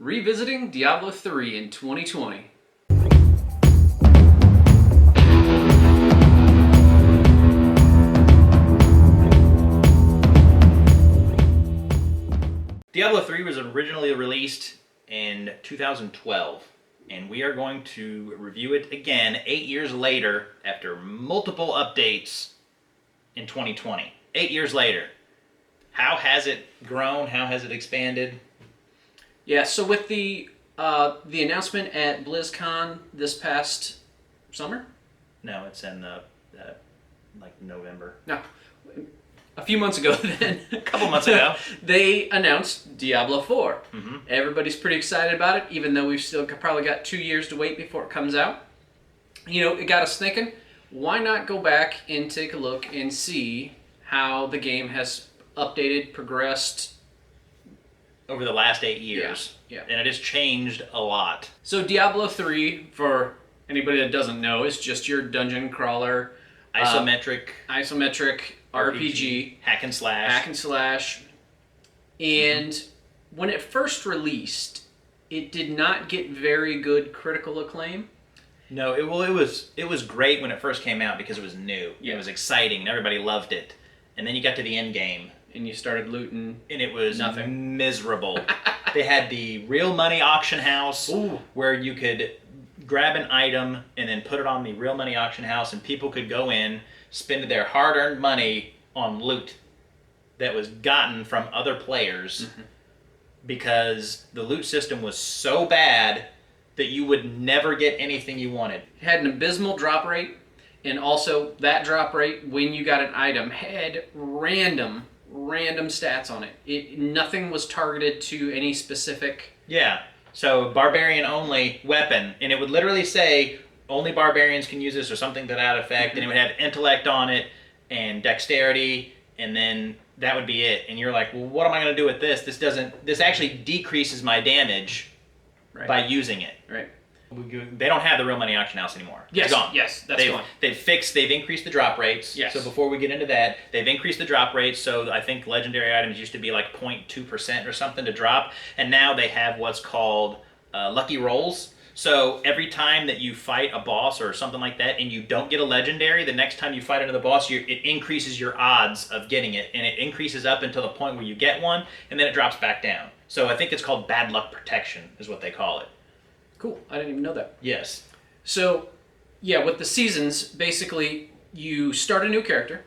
Revisiting Diablo III in 2020. Diablo III was originally released in 2012, and we are going to review it again 8 years later after multiple updates in 2020. 8 years later. How has it grown? How has it expanded? Yeah, so with the announcement at BlizzCon this past summer? No, it's in November. No, a few months ago then. A couple months ago. They announced Diablo 4. Mm-hmm. Everybody's pretty excited about it, even though we've still probably got 2 years to wait before it comes out. You know, it got us thinking, why not go back and take a look and see how the game has updated, progressed, over the last 8 years. Yeah. And it has changed a lot. So Diablo 3, for anybody that doesn't know, is just your dungeon crawler. Isometric RPG. Hack and slash. And when it first released, it did not get very good critical acclaim. No, it was great when it first came out because it was new. Yeah. It was exciting and everybody loved it. And then you got to the end game. And you started looting. And it was nothing. Miserable. They had the real money auction house. Ooh. Where you could grab an item and then put it on the real money auction house, and people could go in, spend their hard-earned money on loot that was gotten from other players because the loot system was so bad that you would never get anything you wanted. It had an abysmal drop rate, and also that drop rate, when you got an item, had random stats on it. Nothing was targeted to any specific... Yeah. So barbarian only weapon, and it would literally say only barbarians can use this or something to that effect, and it would have intellect on it and dexterity, and then that would be it. And you're like, well, what am I going to do with this? This actually decreases my damage by using it. Right. They don't have the real money auction house anymore. Yes, it's gone. yes, that's gone. They've increased the drop rates. Yes. So before we get into that, they've increased the drop rates. So I think legendary items used to be like 0.2% or something to drop, and now they have what's called lucky rolls. So every time that you fight a boss or something like that and you don't get a legendary, the next time you fight another boss, it increases your odds of getting it, and it increases up until the point where you get one, and then it drops back down. So I think it's called bad luck protection is what they call it. Cool. I didn't even know that. Yes. So, yeah, with the seasons, basically, you start a new character,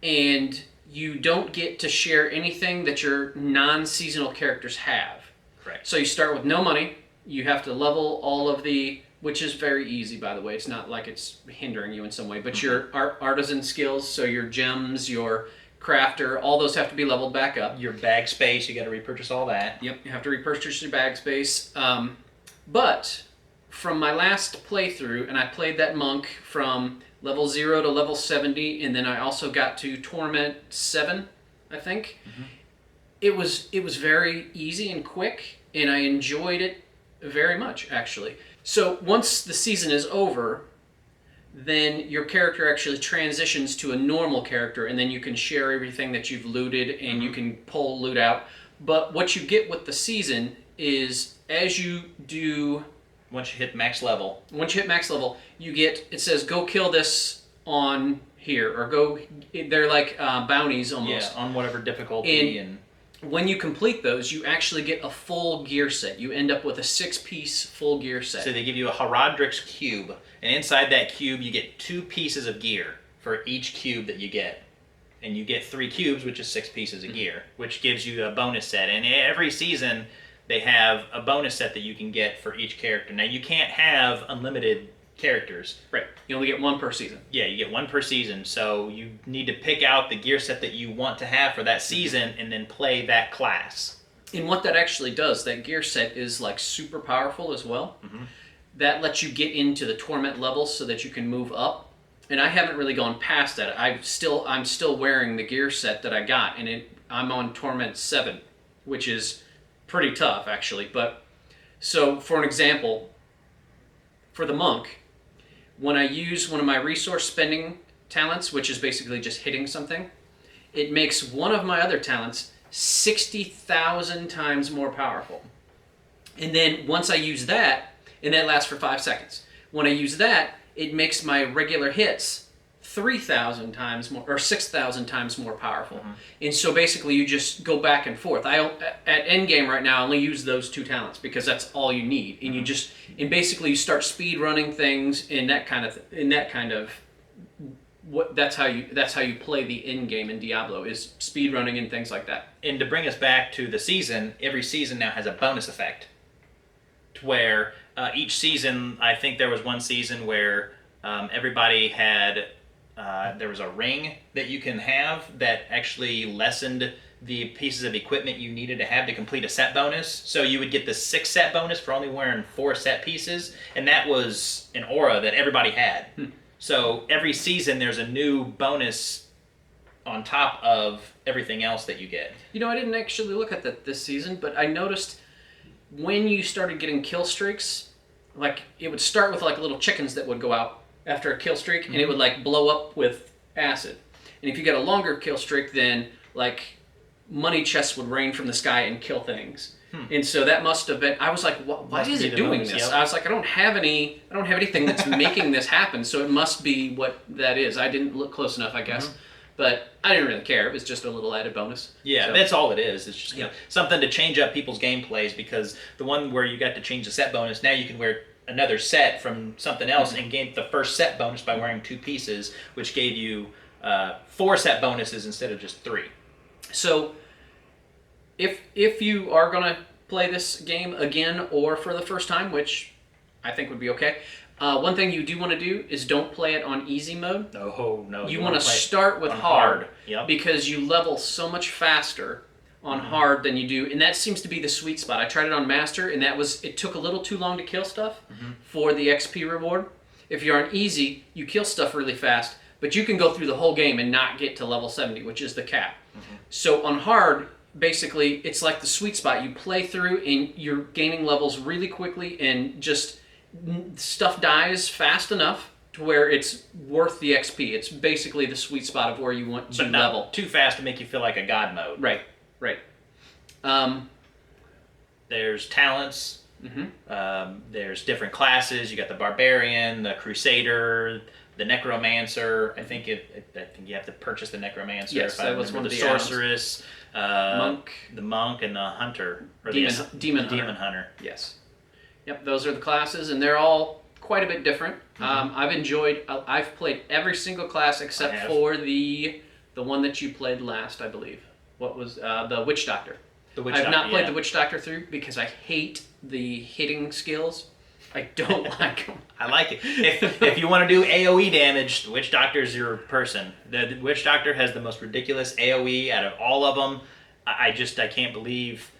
and you don't get to share anything that your non-seasonal characters have. Correct. So you start with no money. You have to level all of the, which is very easy, by the way. It's not like it's hindering you in some way, but your artisan skills, so your gems, your crafter, all those have to be leveled back up. Your bag space, you got to repurchase all that. Yep, you have to repurchase your bag space. But from my last playthrough, and I played that monk from level 0 to level 70, and then I also got to Torment 7, I think. It was very easy and quick, and I enjoyed it very much, actually. So once the season is over, then your character actually transitions to a normal character, and then you can share everything that you've looted, and you can pull loot out. But what you get with the season is, as you do... Once you hit max level, you get, it says, go kill this on here, or go, they're like bounties almost. Yeah, on whatever difficulty. And when you complete those, you actually get a full gear set. You end up with a 6-piece full gear set. So they give you a Herodrix cube, and inside that cube you get 2 pieces of gear for each cube that you get. And you get 3 cubes, which is 6 pieces of gear, which gives you a bonus set. And every season they have a bonus set that you can get for each character. Now, you can't have unlimited characters. Right. You only get 1 per season. Yeah, you get 1 per season. So you need to pick out the gear set that you want to have for that season and then play that class. And what that actually does, that gear set is like super powerful as well. That lets you get into the torment levels so that you can move up. And I haven't really gone past that. I'm still wearing the gear set that I got, and I'm on Torment 7, which is pretty tough, actually. But so, for an example, for the monk, when I use one of my resource spending talents, which is basically just hitting something, it makes one of my other talents 60,000 times more powerful. And then once I use that, and that lasts for 5 seconds. When I use that, it makes my regular hits 3,000 times more or 6,000 times more powerful. And so basically you just go back and forth. At end game right now I only use those 2 talents because that's all you need. And and basically you start speed running things in that kind of that's how you play the end game in Diablo, is speed running and things like that. And to bring us back to the season, every season now has a bonus effect. To where each season, I think there was one season where everybody had there was a ring that you can have that actually lessened the pieces of equipment you needed to have to complete a set bonus. So you would get the 6 set bonus for only wearing 4 set pieces, and that was an aura that everybody had. So every season there's a new bonus on top of everything else that you get. You know, I didn't actually look at that this season, but I noticed when you started getting kill streaks, like it would start with like little chickens that would go out after a kill streak, and it would like blow up with acid. And if you get a longer kill streak, then like money chests would rain from the sky and kill things. And so that must have been. I was like, why is it doing this? Yep. I was like, I don't have anything that's making this happen. So it must be what that is. I didn't look close enough, I guess. But I didn't really care. It was just a little added bonus. Yeah, so that's all it is. It's just something to change up people's gameplays, because the one where you got to change the set bonus, now you can wear another set from something else and gain the first set bonus by wearing 2 pieces, which gave you 4 set bonuses instead of just 3. So if you are going to play this game again or for the first time, which I think would be okay, one thing you do want to do is don't play it on easy mode. No. You want to start with hard. Yep. Because you level so much faster on hard than you do, and that seems to be the sweet spot. I tried it on master, and it took a little too long to kill stuff for the XP reward. If you're on easy, you kill stuff really fast, but you can go through the whole game and not get to level 70, which is the cap. So on hard, basically, it's like the sweet spot. You play through and you're gaining levels really quickly, and just stuff dies fast enough to where it's worth the XP. It's basically the sweet spot of where you want to level. Too fast to make you feel like a god mode. Right. There's talents. There's different classes. You got the barbarian, the crusader, the necromancer. I think you have to purchase the necromancer. Yes, that was one of the sorceress, monk, the monk, and the hunter, or demon hunter. Yes. Yep, those are the classes, and they're all quite a bit different. I've played every single class except for the one that you played last, I believe. What was the Witch Doctor? I've not played the Witch Doctor through because I hate the hitting skills. I don't like them. I like it. If you want to do AoE damage, the Witch Doctor is your person. The Witch Doctor has the most ridiculous AoE out of all of them. I can't believe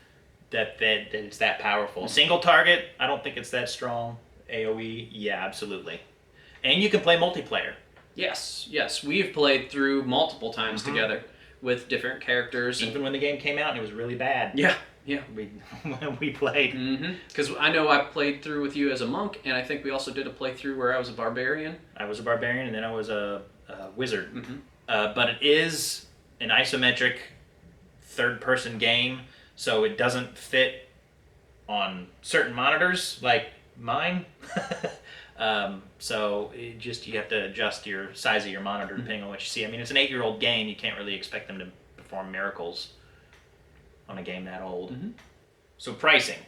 that it's that powerful. Single target, I don't think it's that strong. AoE, yeah, absolutely. And you can play multiplayer. Yes. We've played through multiple times together with different characters. Even when the game came out and it was really bad. Yeah. We played. Because I know I played through with you as a monk, and I think we also did a playthrough where I was a barbarian. I was a barbarian, and then I was a wizard. But it is an isometric third-person game, so it doesn't fit on certain monitors like mine. So you have to adjust your size of your monitor depending on what you see. I mean, it's an 8-year-old game. You can't really expect them to perform miracles on a game that old. So pricing.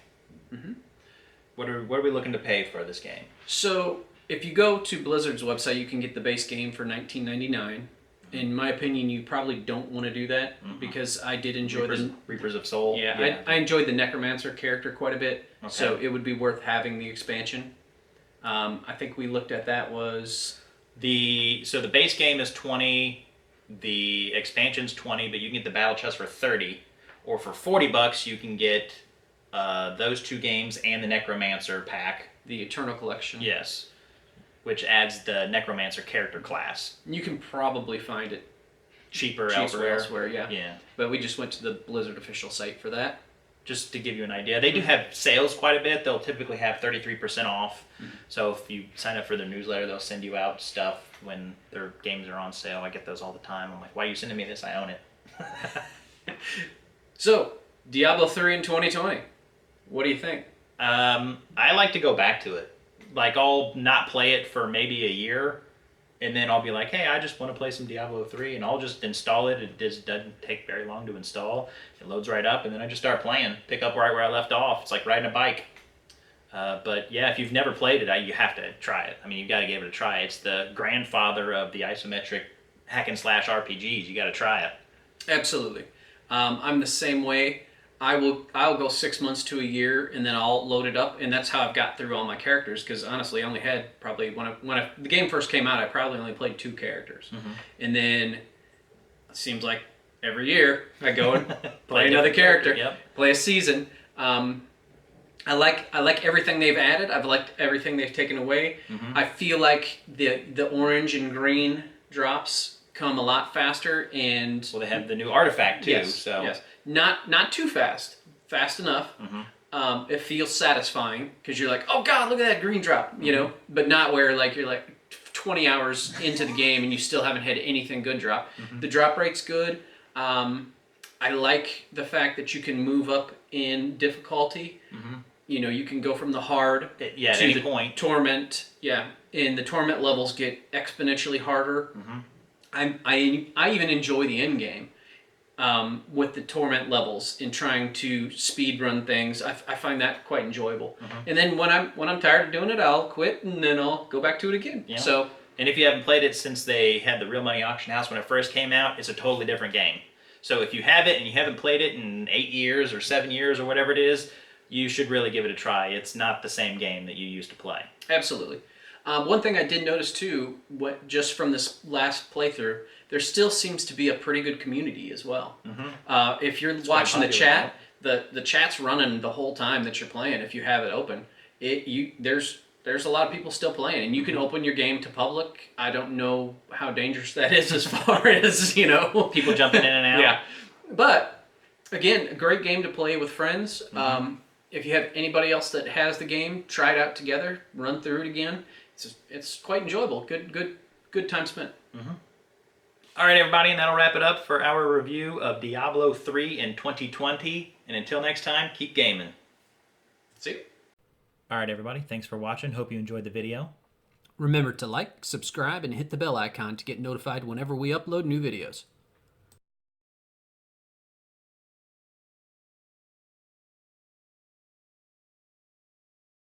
What are we looking to pay for this game? So if you go to Blizzard's website, you can get the base game for $19.99. In my opinion, you probably don't want to do that because I did enjoy Reapers of Soul. Yeah. I enjoyed the Necromancer character quite a bit, so it would be worth having the expansion. I think we looked at that was the base game is $20, the expansion's $20, but you can get the battle chest for $30, or for $40 you can get those 2 games and the Necromancer pack, the Eternal Collection. Yes. Which adds the Necromancer character class. You can probably find it cheaper elsewhere. Yeah. But we just went to the Blizzard official site for that. Just to give you an idea. They do have sales quite a bit. They'll typically have 33% off. So if you sign up for their newsletter, they'll send you out stuff when their games are on sale. I get those all the time. I'm like, why are you sending me this? I own it. So, Diablo 3 in 2020. What do you think? I like to go back to it. Like, I'll not play it for maybe a year, and then I'll be like, hey, I just want to play some Diablo 3, and I'll just install it. It just doesn't take very long to install. It loads right up, and then I just start playing. Pick up right where I left off. It's like riding a bike. But yeah, if you've never played it, you have to try it. I mean, you've got to give it a try. It's the grandfather of the isometric hack and slash RPGs. You got to try it. Absolutely. I'm the same way. I'll go 6 months to a year, and then I'll load it up, and that's how I've got through all my characters. Because honestly, I only had probably the game first came out, I probably only played 2 characters, and then it seems like every year I go and play another character, play a season. I like everything they've added. I've liked everything they've taken away. I feel like the orange and green drops come a lot faster, and well, they have the new artifact too. yes, So yes, not too fast enough. It feels satisfying because you're like, oh god, look at that green drop, you know, but not where like you're like 20 hours into the game and you still haven't had anything good drop. The drop rate's good. I like the fact that you can move up in difficulty. You know, you can go from the hard at to any the point. torment. Yeah, and the torment levels get exponentially harder. I even enjoy the end game with the torment levels in trying to speed run things. I find that quite enjoyable. And then when I'm tired of doing it, I'll quit and then I'll go back to it again. Yeah. So, and if you haven't played it since they had the Real Money Auction House when it first came out, it's a totally different game. So if you have it and you haven't played it in 8 years or 7 years or whatever it is, you should really give it a try. It's not the same game that you used to play. absolutely. One thing I did notice too, just from this last playthrough, there still seems to be a pretty good community as well. If you're watching the chat, the chat's running the whole time that you're playing. If you have it open, there's a lot of people still playing, and you can open your game to public. I don't know how dangerous that is as far as People jumping in and out. Yeah, but again, a great game to play with friends. If you have anybody else that has the game, try it out together, run through it again. It's quite enjoyable. Good time spent. All right, everybody, and that'll wrap it up for our review of Diablo 3 in 2020. And until next time, keep gaming. See you. All right, everybody, thanks for watching. Hope you enjoyed the video. Remember to like, subscribe, and hit the bell icon to get notified whenever we upload new videos.